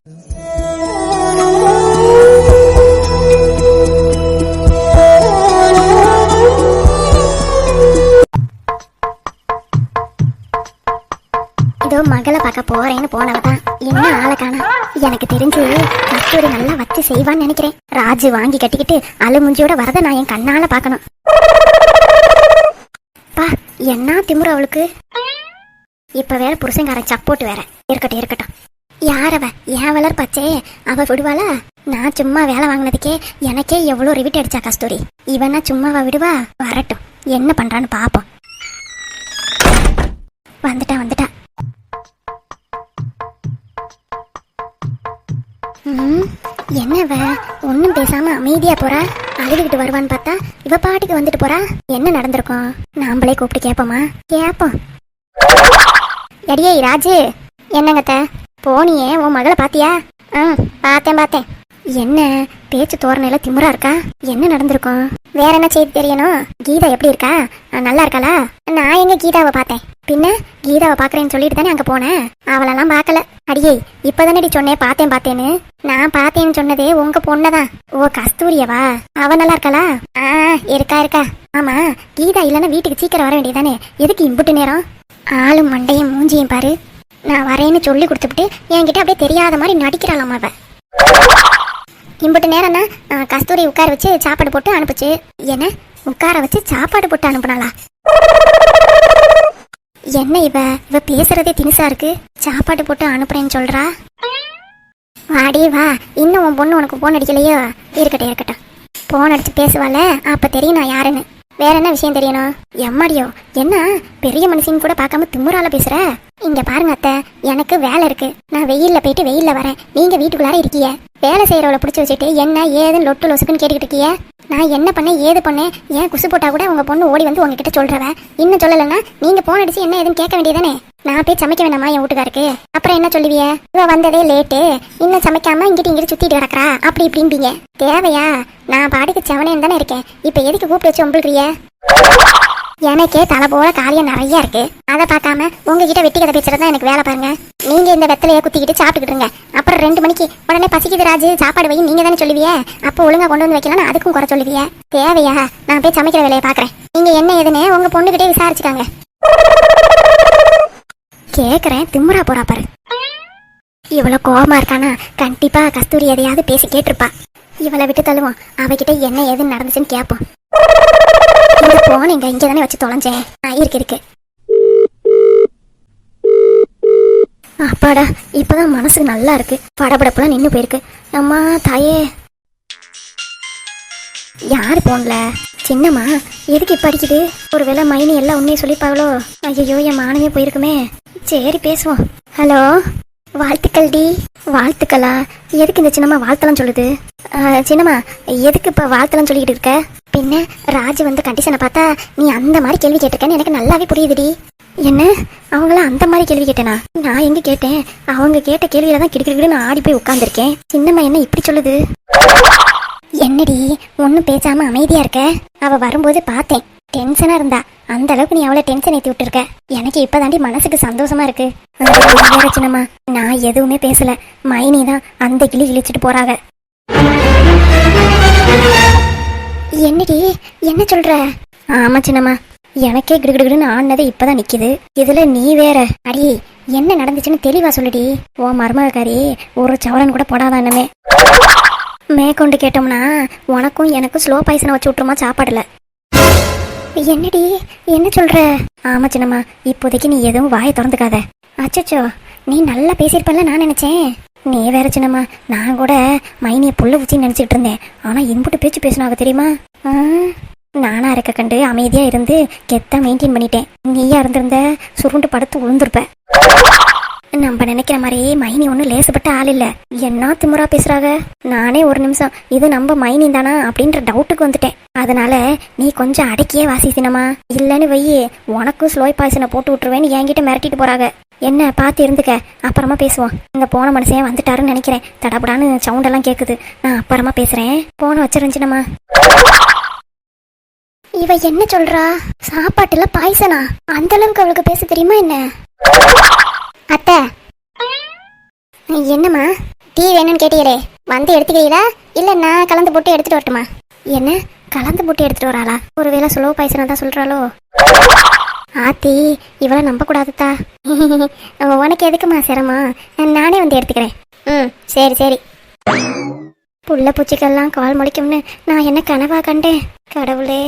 மகளை பார்க்க போறேன்னு போனவதான் என்ன ஆளை காணா. எனக்கு தெரிஞ்சு கஸ்தூரி நல்லா வச்சு செய்வான்னு நினைக்கிறேன். ராஜு வாங்கி கட்டிக்கிட்டு அழுமுஞ்சியோட வரத நான் என் கண்ணால பாக்கணும். பா என்ன திமுற அவளுக்கு. இப்ப வேற புருஷங்காரன் சப்போட்டு வேற. இருக்கட்டும் இருக்கட்டும். யாரவ என் வளர்ப்பாச்சே அவ விடுவாளா? நான் சும்மா வேலை வாங்கினதுக்கே எனக்கே எவ்வளவு ரிவிட் அடிச்சா கஸ்தூரி. இவனா சும்மாவா விடுவா? வரட்டும் என்ன பண்றான்னு பாப்போம். வந்துட்டா. என்னவ ஒன்னும் பேசாம அமைதியா போறா? அழுதுகிட்டு வருவான்னு பார்த்தா இவ பாட்டுக்கு வந்துட்டு போறா. என்ன நடந்திருக்கும்? நாமளே கூப்பிட்டு கேப்போமா? கேப்போம். எடியே ராஜு, என்னங்கத்த போனியே உன் மகளை பாத்தியா? பார்த்தேன். என்ன பேச்சு தோரணையில திமுறா இருக்கா? என்ன நடந்திருக்கும்? வேற என்ன செய்தி தெரியணும்? கீதா எப்படி இருக்கா? நல்லா இருக்காளா? நான் எங்க கீதாவை பார்த்தேன்? பின்ன கீதாவை பாக்குறேன்னு சொல்லிட்டு தானே அங்க போனேன். அவளெல்லாம் பாக்கல. அடியே இப்பதானடி சொன்னேன் பார்த்தேன்னு. நான் பார்த்தேன்னு சொன்னதே உங்க பொண்ணதான். ஓ கஸ்தூரியவா? அவ நல்லா இருக்காளா? இருக்கா. ஆமா கீதா இல்லன்னா வீட்டுக்கு சீக்கிரம் வர வேண்டியதானே? எதுக்கு இம்புட்டு நேரம்? ஆளும் மண்டையும் மூஞ்சியும் பாரு. நான் வரேன்னு சொல்லி கொடுத்துட்டு என்கிட்ட அப்படியே தெரியாத மாதிரி நடிக்கிறாளாம் அவ. இம்புட்டு நேரம்னா கஸ்தூரி உட்கார வச்சு சாப்பாடு போட்டு அனுப்புச்சு. என்ன உட்கார வச்சு சாப்பாடு போட்டு அனுப்புனாளா? என்ன இவ பேசுறதே தினுசா இருக்கு. சாப்பாடு போட்டு அனுப்புறேன்னு சொல்றா. வாடி வா. இன்னும் உன் பொண்ணு உனக்கு போன் அடிக்கலையோ? இருக்கட்டும். போன் அடிச்சு பேசுவாள அப்ப தெரியும் நான் யாருன்னு. வேற என்ன விஷயம் தெரியணும்? எம்மாடியோ என்ன பெரிய மனுஷன் கூட பார்க்காம திமுறால பேசுற? இங்க பாருங்க அத்தை, எனக்கு வேலை இருக்கு. நான் வெயில்ல போயிட்டு வெயில்ல வரேன். நீங்க வீட்டுக்குள்ளார இருக்கீங்க. வேலை செய்யறவளை பிடிச்சி வச்சுட்டு என்ன ஏதுன்னு லொட்டு லொசுக்குன்னு கேட்டுக்கிட்டு இருக்கீங்க. நான் என்ன பண்ணேன் ஏது பண்ணேன் ஏன் குசு போட்டா கூட உங்க பொண்ணு ஓடி வந்து உங்ககிட்ட சொல்றவ. இன்னும் சொல்லலைன்னா நீங்க போன் அடிச்சு என்ன ஏதுன்னு கேட்க வேண்டியதானே? நான் போய் சமைக்க வேணாமா என் வீட்டுக்காருக்கு? அப்புறம் என்ன சொல்லுவிய? இவ வந்ததே லேட்டு, இன்னும் சமைக்காம இங்கிட்டு சுத்திட்டு கிடக்குறா அப்படி இப்படின்பீங்க. தேவையா? நான் பாட்டுக்கு செவனேன்னு தானே இருக்கேன். இப்ப எதுக்கு கூப்பிட்டு வச்சு உங்களுக்குறிய? எனக்கே தலை போல காரியம் நிறைய இருக்கு. அதை பார்க்காம உங்ககிட்ட வெட்டி கதை பேசுறதா எனக்கு வேலை பாருங்க. நீங்க இந்த வெத்தலைய குத்திக்கிட்டு சாப்பிட்டுக்கிட்டுருங்க. அப்புறம் 2 மணிக்கு உடனே பசிக்குது ராஜு சாப்பாடு வை நீங்க தானே சொல்லுவிய. அப்போ ஒழுங்கா கொண்டு வந்து வைக்கலாம் அதுக்கும் குறை சொல்லுவிய. தேவையா? நான் போய் சமைக்கிற வேலையை பாக்குறேன். நீங்க என்ன ஏதுன்னு உங்க பொண்ணுகிட்டே விசாரிச்சுக்காங்க. கேக்குறேன் திமுறா போறா பாரு. இவ்வளவு கோபமா இருக்கானா கண்டிப்பா கஸ்தூரி எதையாவது பேசி கேட்டிருப்பா. இவளை விட்டு தள்ளுவோம். அவகிட்ட என்ன ஏதுன்னு நடந்துச்சுன்னு கேட்போம். போனீங்க இங்க தானே வச்சு தொலைஞ்சேன். இருக்கு. அப்பாடா இப்பதான் மனசுக்கு நல்லா இருக்கு. படபடப்புலாம் நின்னு போயிருக்கு. அம்மா தாயே. யாரு போன்ல? சின்னம்மா எதுக்கு இப்ப அடிக்குது? ஒருவேளை மைனி எல்லாம் உண்மையை சொல்லிப்பாங்களோ? ஐயோ என் மானமே போயிருக்குமே. சரி பேசுவோம். ஹலோ வாழ்த்துக்கள் டி. வாழ்த்துக்களா? எதுக்கு இந்த சின்னம்மா வாழ்த்தலாம் சொல்லுது? சின்னம்மா எதுக்கு இப்ப வாழ்த்தலாம் சொல்லிக்கிட்டு இருக்க? பின்ன ராஜு வந்து கண்டிஷனை பார்த்தா நீ அந்த மாதிரி கேள்வி கேட்டிருக்கேன்னு எனக்கு நல்லாவே புரியுதுடி. என்ன அவங்கள அந்த மாதிரி கேள்வி கேட்டேனா? நான் எங்க கேட்டேன்? அவங்க கேட்ட கேள்வியில தான் கிடுக்கிட்டு நான் ஆடி போய் உட்கார்ந்துருக்கேன். சின்னம்மா என்ன இப்படி சொல்லுது? என்னடி ஒன்னும் பேசாம அமைதியா இருக்க? அவ வரும்போது பார்த்தேன் டென்ஷனா இருந்தா. அந்த அளவுக்கு நீ அவ்வளவு டென்ஷன் ஏத்தி விட்டு இருக்க. எனக்கு இப்பதாண்டி மனசுக்கு சந்தோஷமா இருக்கு. சின்னம்மா நான் எதுவுமே பேசல. மைனி தான் அந்த கிளி கிழிச்சிட்டு போறாங்க. என்னடி என்ன சொல்ற? ஆமா சின்னம்மா எனக்கே கிடுகிடுன்னு ஆனதே இப்பதான் நிக்குது. இதுல நீ வேற. அடி என்ன நடந்துச்சுன்னு தெளிவா சொல்லுடி. ஓ மருமகாரி ஒரு சவரன் கூட போடாதானமே. மேற்கொண்டு கேட்டோம்னா உனக்கும் எனக்கும் ஸ்லோ பாய்சனை வச்சு விட்டுருமா சாப்பாடுல. என்னடி என்ன சொல்ற? ஆமா சின்னம்மா இப்போதைக்கு நீ எதுவும் வாயை திறந்துக்காத. அச்சச்சோ நீ நல்லா பேசியிருப்பல நான் நினைச்சேன். நீ வேற சின்னம்மா நான் கூட மைனிய புள்ள வச்சு நினைச்சிட்டு இருந்தேன். ஆனா இன்புட்டு பேச்சு பேசினாங்க தெரியுமா? நானா இருக்க கண்டு அமைதியா இருந்து கெத்தா மெயின்டைன் பண்ணிட்டேன். நீயா இருந்திருந்த சுருண்டு படுத்து உளுந்துருப்ப. நம்ம நினைக்கிற மாதிரி மைனி ஒன்னும் லேசுப்பட்ட ஆள் இல்ல. என்ன திமுறா பேசுறாங்க. நானே ஒரு நிமிஷம் இது நம்ம மைனி தானா அப்படின்ற டவுட்டுக்கு வந்துட்டேன். அதனால நீ கொஞ்சம் அடக்கியே வாசிக்கணுமா? இல்லன்னு வையே உனக்கும் ஸ்லோய் பாய்சனை போட்டு விட்டுருவேன்னு என்கிட்ட மிரட்டிட்டு போறாங்க. என்ன பார்த்து இருந்துக்க. அப்புறமா பேசுவோம். இந்த போன மனுஷன் வந்துட்டாருன்னு நினைக்கிறேன். தடபடான்னு சவுண்ட் எல்லாம் கேக்குது. நான் அப்புறமா பேசுறேன். போன வச்சிருந்துச்சுனமா. இவ என்ன சொல்றா? சாப்பாட்டுல பாய்சனா? அந்த அளவுக்கு அவளுக்கு பேச தெரியுமா என்ன? அத்தை என்னம்மா டீ வேணும்னு கேட்டீங்களே, வந்து எடுத்துக்கிறீங்களா இல்ல நான் கலந்து போட்டு எடுத்துட்டு வரட்டுமா? என்ன கலந்து போட்டு எடுத்துட்டு வராளா? ஒருவேளை சுலோ பாய்சனா தான் சொல்றாளோ? ஆத்தி, இவளை நம்ப கூடாதுதா. உனக்கு எதுக்குமா சிரமம், நானே வந்து எடுத்துக்கிறேன். சரி சரி. புள்ள பூச்சிக்கெல்லாம் கால் முடிக்கும்னு நான் என்ன கனவா கண்டேன்? கடவுளே.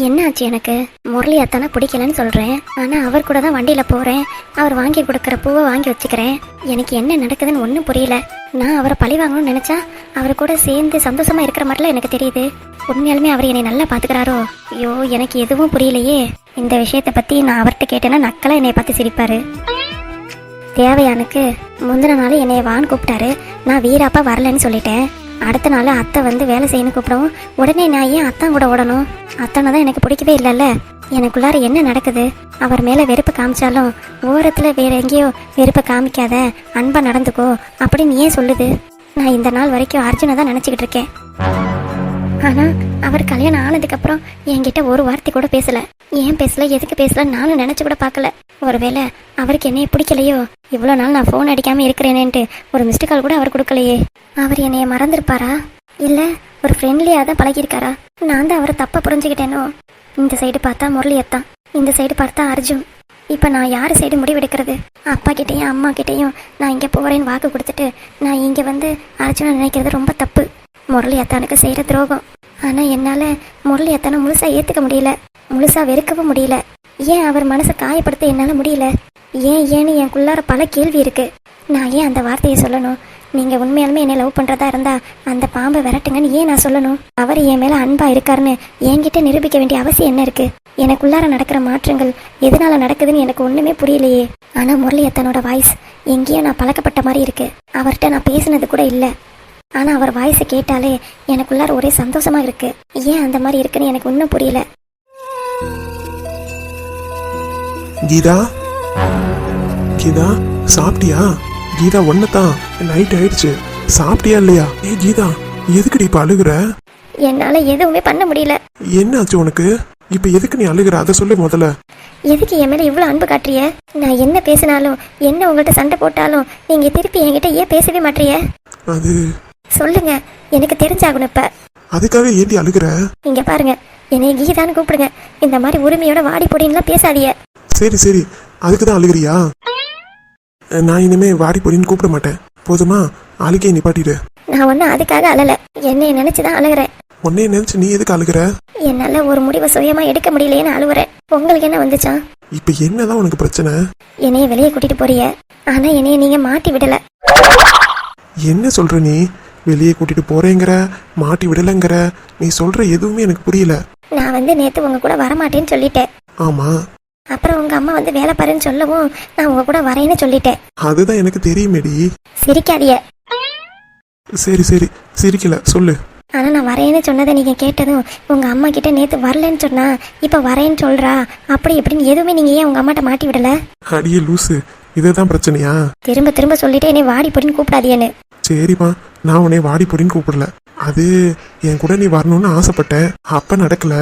என்னாச்சு? எனக்கு முரளி அத்தானே பிடிக்கலன்னு சொல்றேன், ஆனா அவர் கூட தான் வண்டியில போறேன். அவர் வாங்கி கொடுக்கற பூவை வாங்கி வச்சுக்கிறேன். எனக்கு என்ன நடக்குதுன்னு ஒன்றும் புரியல. நான் அவரை பழி வாங்கணும்னு நினைச்சா அவர் கூட சேர்ந்து சந்தோஷமா இருக்கிற மாதிரிலாம் எனக்கு தெரியுது. உண்மையாலுமே அவர் என்னை நல்லா பாத்துக்கிறாரோ? ஐயோ, எனக்கு எதுவும் புரியலையே. இந்த விஷயத்த பத்தி நான் அவர்கிட்ட கேட்டேன்னா நக்கலா என்னை பார்த்து சிரிப்பாரு. தேவையானுக்கு முந்தின நாள் என்னைய வான்னு கூப்பிட்டாரு. நான் வீராப்பா வரலன்னு சொல்லிட்டேன். அடுத்த நாள் அத்தை வந்து வேலை செய்யணும் கூப்பிடவும் உடனே நான் ஏன் அத்தான் கூட ஓடணும்? அத்தானை தான் எனக்கு பிடிக்கவே இல்லைல்ல. எனக்குள்ளார என்ன நடக்குது? அவர் மேலே வெறுப்பு காமிச்சாலும் ஓரத்தில் வேற எங்கேயோ வெறுப்பை காமிக்காத, அன்பா நடந்துக்கோ அப்படின்னு ஏன் சொல்லுது? நான் இந்த நாள் வரைக்கும் அர்ஜுனை தான் நினச்சிக்கிட்டு இருக்கேன். ஆனால் அவர் கல்யாணம் ஆனதுக்கப்புறம் என்கிட்ட ஒரு வார்த்தை கூட பேசல. ஏன் பேசல, எதுக்கு பேசல நானும் நினச்சி கூட பார்க்கல. ஒருவேளை அவருக்கு என்னைய பிடிக்கலையோ? இவ்வளோ நாள் நான் ஃபோன் அடிக்காமல் இருக்கிறேனேன்ட்டு ஒரு மிஸ்டு கால் கூட அவர் கொடுக்கலையே. அவர் என்னைய மறந்துருப்பாரா? இல்லை ஒரு ஃப்ரெண்ட்லியாக தான் பழகியிருக்காரா? நான் தான் அவரை தப்பாக புரிஞ்சுக்கிட்டேனோ? இந்த சைடு பார்த்தா முரளியத்தான், இந்த சைடு பார்த்தா அர்ஜுன். இப்போ நான் யார் சைடு முடிவெடுக்கிறது? அப்பா கிட்டேயும் அம்மா கிட்டேயும் நான் இங்கே போகிறேன்னு வாக்கு கொடுத்துட்டு நான் இங்கே வந்து அர்ஜுனை நினைக்கிறது ரொம்ப தப்பு. முரளி அத்தானுக்கு செய்கிற துரோகம். ஆனால் என்னால் முரளி அத்தானை முழுசாக ஏற்றுக்க முடியல, முழுசாக வெறுக்கவும் முடியல. ஏன் அவர் மனசை காயப்படுத்த என்னால் முடியல? ஏன்னு எனக்குள்ளார பல கேள்வி இருக்கு. நான் ஏன் அந்த வார்த்தையை சொல்லணும்? நீங்கள் உண்மையாலுமே என்னை லவ் பண்ணுறதா இருந்தா அந்த பாம்பை விரட்டுங்கன்னு ஏன் நான் சொல்லணும்? அவர் என் மேலே அன்பா இருக்காருன்னு என்கிட்ட நிரூபிக்க வேண்டிய அவசியம் என்ன இருக்கு? எனக்குள்ளார நடக்கிற மாற்றங்கள் எதனால நடக்குதுன்னு எனக்கு ஒன்றுமே புரியலையே. ஆனால் முரளி அத்தனோட வாய்ஸ் எங்கேயோ நான் பழக்கப்பட்ட மாதிரி இருக்கு. அவர்கிட்ட நான் பேசினது கூட இல்லை. ஆனால் அவர் வாய்ஸை கேட்டாலே எனக்குள்ளார ஒரே சந்தோஷமா இருக்கு. ஏன் அந்த மாதிரி இருக்குன்னு எனக்கு ஒன்றும் புரியல. கீதா, கீதா சாப்பிட்டியா? கீதா ஒன்னதான், நைட் ஆயிடுச்சு, சாப்பிட்டியா இல்லையா? கீதா எதுக்குடி இப்ப அழுகுற? என்னால எதுவுமே பண்ண முடியல. என்னாச்சு உனக்கு? இப்ப எதுக்கு நீ அழுகுற அதை சொல்லு முதல்ல. எதுக்கு என் மேல இவ்வளவு அன்பு காட்டுறிய? நான் என்ன பேசினாலும் என்ன உங்கள்கிட்ட சண்டை போட்டாலும் நீங்க திருப்பி என்கிட்ட ஏன் பேசவே மாட்டீங்க? அது சொல்லுங்க, எனக்கு தெரிஞ்சாகணும். இப்ப அதுக்காக ஏண்டி அழுகுற? இங்க பாருங்க, என்னைய கீதான்னு கூப்பிடுங்க. இந்த மாதிரி உரிமையோட வாடி போடின்லாம் பேசாதீங்க. சரி சரி, அதுக்குதான் அழுகுறியா? நான் இனிமே வாடி போடின்னு கூப்பிட மாட்டேன், போதுமா? அழுகையை நிப்பாட்டிடு. நான் ஒன்னும் அதுக்காக அழல, என்னைய நினைச்சுதான் அழுகிறேன். உன்னைய நினைச்சு நீ எதுக்கு அழுகுற? என்னால ஒரு முடிவை சுயமா எடுக்க முடியலையேன்னு அழுவுறேன். உங்களுக்கு என்ன வந்துச்சா? இப்ப என்னதான் உனக்கு பிரச்சனை? என்னைய வெளியே கூட்டிட்டு போறீங்க, ஆனா என்னைய நீங்க மாட்டி விடல. என்ன சொல்ற நீ? வெளியே கூட்டிட்டு போறேங்கிற, மாட்டி விடலங்கிற, நீ சொல்ற எதுவுமே எனக்கு புரியல. நான் வந்து நேத்து உங்க கூட வரமாட்டேன்னு சொல்லிட்டேன். ஆமா. அப்புறம் உங்க அம்மா வந்து வேலை பாருன்னு சொல்லவும் நான் உங்க கூட வரேன்னு சொல்லிட்டேன். அதுதான் எனக்கு தெரியுமேடி. சிரிக்காதீங்க. சரி சரி, சிரிக்கல, சொல்லு. ஆனா நான் வரேன்னு சொன்னதை நீங்க கேட்டதும் உங்க அம்மா கிட்ட நேத்து வரலன்னு சொன்னா இப்ப வரேன்னு சொல்றா அப்படி எப்படின்னு எதுவுமே நீங்க ஏன் உங்க அம்மாட்ட மாட்டி விடல? அடியே லூசு, இதுதான் பிரச்சனையா? திரும்ப திரும்ப சொல்லிட்டு என்னை வாடி போடின்னு கூப்பிடாதீன்னு. சரிம்மா, நான் உன்னை வாடி போடின்னு கூப்பிடல. அது என் கூட நீ வரணும்னு ஆசைப்பட்டேன், அப்ப நடக்கல.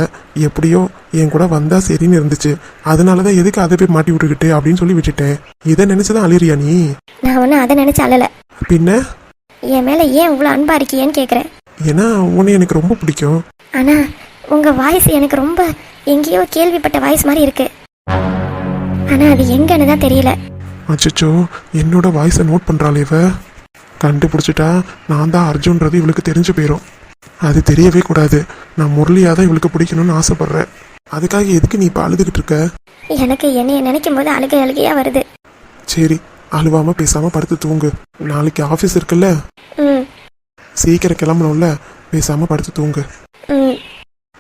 எப்படியோ என் கூட வந்தா சரின்னு இருந்துச்சு, அதனாலதான் எதுக்கு அதை போய் மாட்டி விட்டுக்கிட்டு அப்படின்னு சொல்லி விட்டுட்டேன். இதை நினைச்சுதான் அழுறியா நீ? நான் ஒன்னும் அதை நினைச்சு அழல. பின்ன என் மேல ஏன் இவ்வளவு அன்பா இருக்கியேன்னு கேக்குறேன். ஏன்னா உன்னை எனக்கு ரொம்ப பிடிக்கும். ஆனா உங்க வாய்ஸ் எனக்கு ரொம்ப எங்கேயோ கேள்விப்பட்ட வாய்ஸ் மாதிரி இருக்கு. ஆனா அது எங்கன்னு தான் தெரியல. அச்சோ, என்னோட வாய்ஸை நோட் பண்றாளே இவ. கண்டுபிடிச்சிட்டா நான் தான் அர்ஜுன்றது இவளுக்கு தெரிஞ்சு போயிடும். அது தெரியவே கூடாது. நான் முரளியாக தான் இவளுக்கு பிடிக்கணும்னு ஆசைப்படுறேன். அதுக்காக எதுக்கு நீ இப்போ அழுதுகிட்டு இருக்க? எனக்கு என்னைய நினைக்கும் போது அழுகையா வருது. சரி, அழுவாம பேசாம படுத்து தூங்கு. நாளைக்கு ஆஃபீஸ் இருக்குல்ல, சீக்கிரம் கிளம்பணும்ல, பேசாம படுத்து தூங்கு.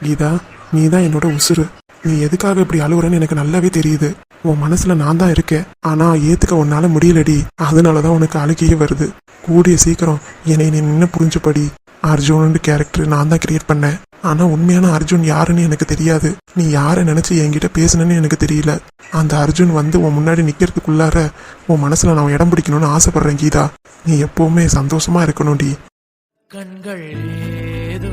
கீதா, நீ தான் என்னோட உசுறு. நீ எதுக்காக இப்படி அழுவுறன்னு எனக்கு நல்லாவே தெரியுது. உன் மனசுல நான் தான் இருக்கேன், ஆனா ஏத்துக்க உன்னால முடியலடி. அதனாலதான் உனக்கு அழுகையே வருது. கூடிய சீக்கிரம் என்னை நீ நின்று புரிஞ்சுபடி. அர்ஜுன் கேரக்டர் நான் தான் கிரியேட் பண்ணேன், ஆனா உண்மையான அர்ஜுன் யாருன்னு எனக்கு தெரியாது. நீ யாரை நினைச்சு என்கிட்ட பேசணுன்னு எனக்கு தெரியல. அந்த அர்ஜுன் வந்து உன் முன்னாடி நிக்கிறதுக்குள்ளார உன் மனசுல நான் இடம் பிடிக்கணும்னு ஆசைப்படுறேன். கீதா, நீ எப்பவுமே சந்தோஷமா இருக்கணும்டி. கண்கள் ஏதோ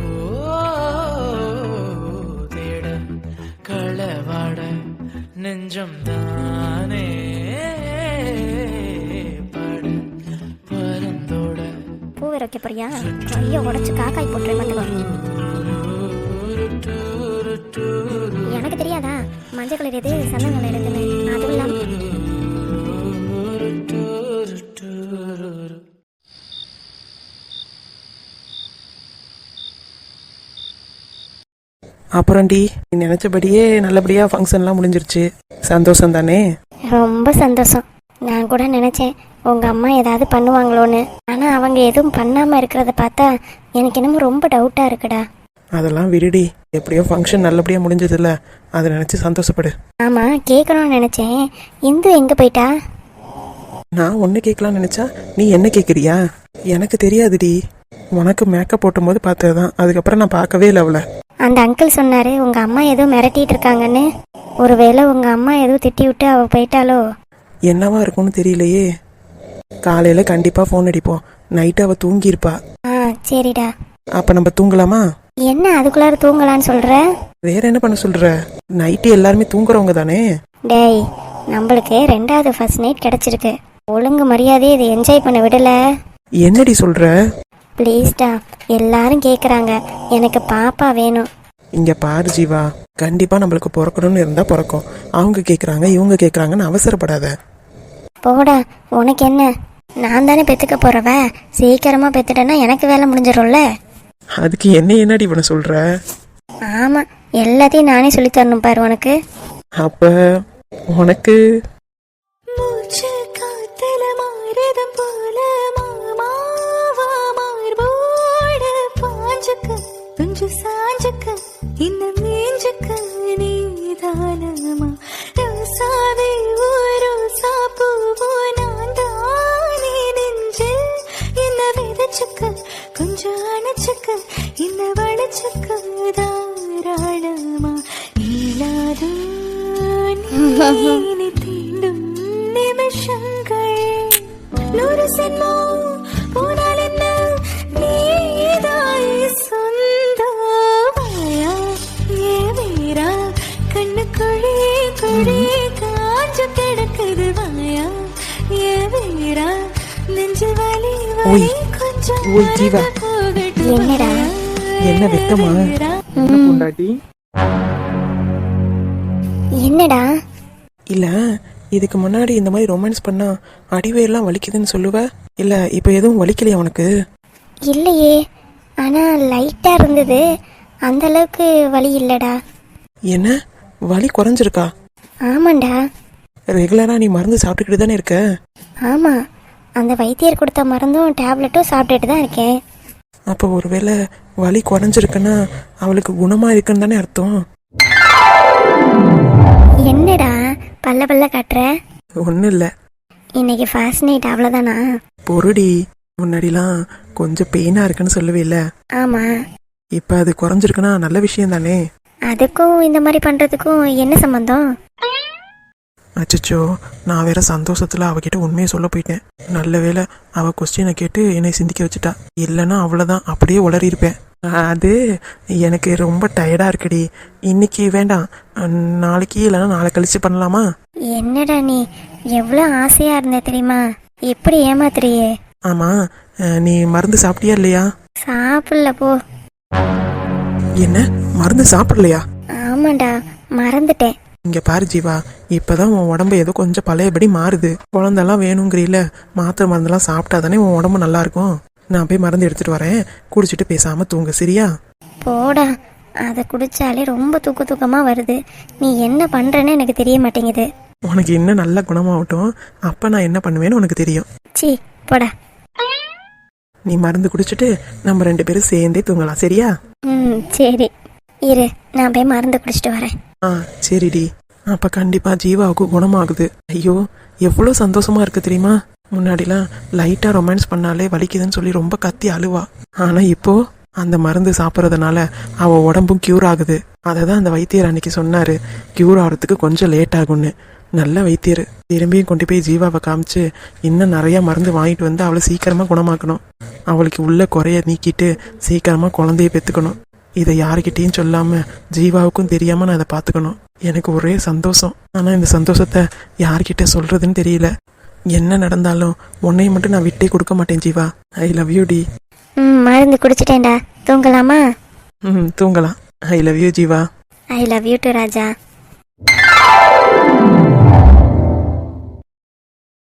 தேட களவாட நெஞ்சம் தானே பட பரந்தோட. பூவை வைக்க போறியா? கையை உடச்சு காக்காய் போட்டுறேன் பார்த்துக்கோ. எனக்கு தெரியாதா மஞ்சள் கலர் எது சந்தன கலர் எதுன்னு? அதுவும் இல்லாம அப்புறம் டி நீ நினைச்சபடியே நல்லபடியா ஃபங்க்ஷன்லாம் முடிஞ்சிருச்சு. சந்தோஷம் தானே? ரொம்ப சந்தோஷம். நான் கூட நினைச்சேன் உங்க அம்மா ஏதாவது பண்ணுவாங்களோன்னு. ஆனா அவங்க எதுவும் பண்ணாம இருக்கிறத பார்த்தா எனக்கு என்னமோ ரொம்ப டவுட்டா இருக்குடா. அதெல்லாம் விடுடி, எப்படியோ ஃபங்க்ஷன் நல்லபடியா முடிஞ்சதில்ல, அதை நினைச்சு சந்தோஷப்படு. ஆமா, கேட்கணும்னு நினைச்சேன். இந்து எங்க போயிட்டா? நான் ஒன்று கேட்கலாம்னு நினைச்சா நீ என்ன கேட்குறியா? எனக்கு தெரியாதுடி, உனக்கு மேக்கப் போட்டும்போது பார்த்ததுதான், அதுக்கப்புறம் நான் பார்க்கவே இல்லை அவளை. அந்த அங்கிள் சொன்னாரு உங்க அம்மா ஏதோ மிரட்டிட்டு இருக்காங்கன்னு. ஒருவேளை உங்க அம்மா ஏதோ திட்டி விட்டு அவ போயிட்டாலோ? என்னவா இருக்கும்னு தெரியலையே. காலையில கண்டிப்பா ஃபோன் அடிப்போம். நைட்டு அவ தூங்கியிருப்பா. சரிடா. அப்ப நம்ம தூங்கலாமா? என்ன அதுக்குள்ளார தூங்கலான்னு சொல்ற? வேற என்ன பண்ண சொல்ற? நைட்டு எல்லாருமே தூங்குறவங்க தானே. டேய், நம்மளுக்கு 2வது ஃபர்ஸ்ட் நைட் கிடைச்சிருக்கு. ஒழுங்கு மரியாதையை இதை என்ஜாய் பண்ண விடல. என்னடி சொல்ற? ப்ளீஸ்டா, எல்லாரும் கேக்குறாங்க, எனக்கு பாப்பா வேணும். இங்க பாரு ஜீவா, கண்டிப்பா நம்மளுக்கு பிறக்கணும்னு இருந்தா பிறக்கும். அவங்க கேக்குறாங்க இவங்க கேக்குறாங்கன்னு அவசரப்படாத. போடா, உனக்கு என்ன? நான் தானே பெத்துக்க போறவ. சீக்கிரமா பெத்துட்டேன்னா எனக்கு வேலை முடிஞ்சிடும்ல. அதுக்கு என்னடி பண்ண சொல்ற? ஆமா, எல்லாத்தையும் நானே சொல்லி தரணும் பாரு உனக்கு. அப்ப உனக்கு மூச்சு காத்துல மாறுதம் போல மாமாவா மார்போட பாஞ்சுக்கு கொஞ்சம் சாஞ்சுக்கு இன்னும் மேஞ்சுக்கு நீதானமா ரோசாவே ஒரு சாப்புவோ நான் தானே நெஞ்சு என்ன விதைச்சுக்கு கொஞ்சம் அணைச்சுக்கு என்ன வளைச்சுக்கு தாராளமா நீலாதோ நீ தீண்டும் நிமிஷங்கள் 100 சென்மம் போனால் என்ன நீதாய் சொந்தமாயா ஏ வீரா கண்ணு குழி குழி காஞ்சு கிடக்குது வாயா ஏ வீரா நெஞ்சு வலி வலி கொஞ்சம் ஜீவா, என்னடா? என்ன வெக்கமா? என்னடா? இல்ல, இதுக்கு முன்னாடி இந்த மாதிரி ரொமான்ஸ் பண்ணா அடிவேர்லாம் வலிக்குதுன்னு சொல்லுவ. இல்ல இப்ப எதுவும் வலிக்கலையா உனக்கு? இல்லையே, ஆனா லைட்டா இருந்தது. அந்த அளவுக்கு வலி இல்லடா. என்ன வலி குறைஞ்சிருக்கா? ஆமாண்டா. ரெகுலரா நீ மருந்து சாப்பிட்டுக்கிட்டு தானே இருக்க? ஆமா, அந்த வைத்தியர் கொடுத்த மருந்தும் டேப்லெட்டும் சாப்பிட்டுட்டு தான் இருக்கேன். அப்போ ஒருவேளை வலி குறைஞ்சிருக்குன்னா அவளுக்கு குணமா இருக்குன்னு தானே அர்த்தம். என்னடா பல்ல பல்ல காட்டுற? ஒன்றும் இல்லை. இன்னைக்கு ஃபர்ஸ்ட் நைட் அவ்வளோதானா? பொருடி, முன்னாடிலாம் கொஞ்சம் பெயினா இருக்குன்னு சொல்லவே இல்லை. ஆமா. இப்போ அது குறைஞ்சிருக்குன்னா நல்ல விஷயம் தானே. அதுக்கும் இந்த மாதிரி பண்றதுக்கும் என்ன சம்பந்தம்? அச்சச்சோ, நான் வேற சந்தோஷத்துல அவகிட்ட உண்மையை சொல்ல போயிட்டேன். நல்ல வேளை அவ கொஸ்டினை கேட்டு என்னை சிந்திக்க வச்சுட்டா. இல்லைன்னா அவ்வளோதான், அப்படியே உளறி இருப்பேன். அது எனக்கு ரொம்ப டயர்டா இருக்குடி. இன்னைக்கு வேண்டாம், நாளைக்கு இல்லைன்னா நாளை கழிச்சு பண்ணலாமா? என்னடா நீ எவ்வளோ ஆசையா இருந்த தெரியுமா? எப்படி ஏமாத்துறியே? ஆமா, நீ மருந்து சாப்பிட்டியா இல்லையா? சாப்பிடல போ. என்ன மருந்து சாப்பிடலையா? ஆமாண்டா, மறந்துட்டேன். இங்க பாரு ஜீவா, இப்பதான் உன் உடம்பு ஏதோ கொஞ்சம் பழையபடி மாறுது. குழந்தெல்லாம் வேணுங்கிறீல, மாத்திரை மருந்தெல்லாம் சாப்பிட்டா தானே உன் உடம்பு நல்லா இருக்கும். நான் போய் மருந்து எடுத்துட்டு வரேன், குடிச்சிட்டு பேசாம தூங்க, சரியா? போடா, அதை குடிச்சாலே ரொம்ப தூக்கமா வருது. நீ என்ன பண்றேன்னு எனக்கு தெரிய மாட்டேங்குது. உனக்கு இன்னும் நல்ல குணமாகட்டும், அப்ப நான் என்ன பண்ணுவேன்னு உனக்கு தெரியும். சீ, போடா. நீ மருந்து குடிச்சிட்டு நம்ம 2 பேரும் சேர்ந்தே தூங்கலாம், சரியா? சரி இரு, நான் போய் மருந்து குடிச்சிட்டு வரேன். சரிடி. அப்ப கண்டிப்பா ஜீவாவுக்கு குணமாகுது. ஐயோ, எவ்வளோ சந்தோஷமா இருக்கு தெரியுமா? முன்னாடிலாம் லைட்டா ரொமான்ஸ் பண்ணாலே வலிக்குதுன்னு சொல்லி ரொம்ப கத்தி அழுவா. ஆனா இப்போ அந்த மருந்து சாப்பிட்றதுனால அவ உடம்பும் கியூர் ஆகுது. அதை தான் அந்த வைத்தியர் அன்னைக்கு சொன்னாரு, கியூர் ஆகிறதுக்கு கொஞ்சம் லேட் ஆகும்னு. நல்ல வைத்தியர். திரும்பியும் கொண்டு போய் ஜீவாவை காமிச்சு இன்னும் நிறைய மருந்து வாங்கிட்டு வந்து அவளை சீக்கிரமா குணமாக்கணும். அவளுக்கு உள்ள குறைய நீக்கிட்டு சீக்கிரமா குழந்தைய பெற்றுக்கணும். இதை யாருக்கிட்டேயும் சொல்லாம ஜீவாவுக்கும் தெரியாம நான் இதை பார்த்துக்கணும். எனக்கு ஒரே சந்தோஷம். ஆனா இந்த சந்தோஷத்தை யார்கிட்ட சொல்றதுன்னு தெரியல. என்ன நடந்தாலும் உன்னைய மட்டும் நான் விட்டே கொடுக்க மாட்டேன் ஜீவா. ஐ லவ் யூ டி. மருந்து குடிச்சிட்டேன்டா, தூங்கலாமா? தூங்கலாம். I love you Jeeva. I love you too Raja.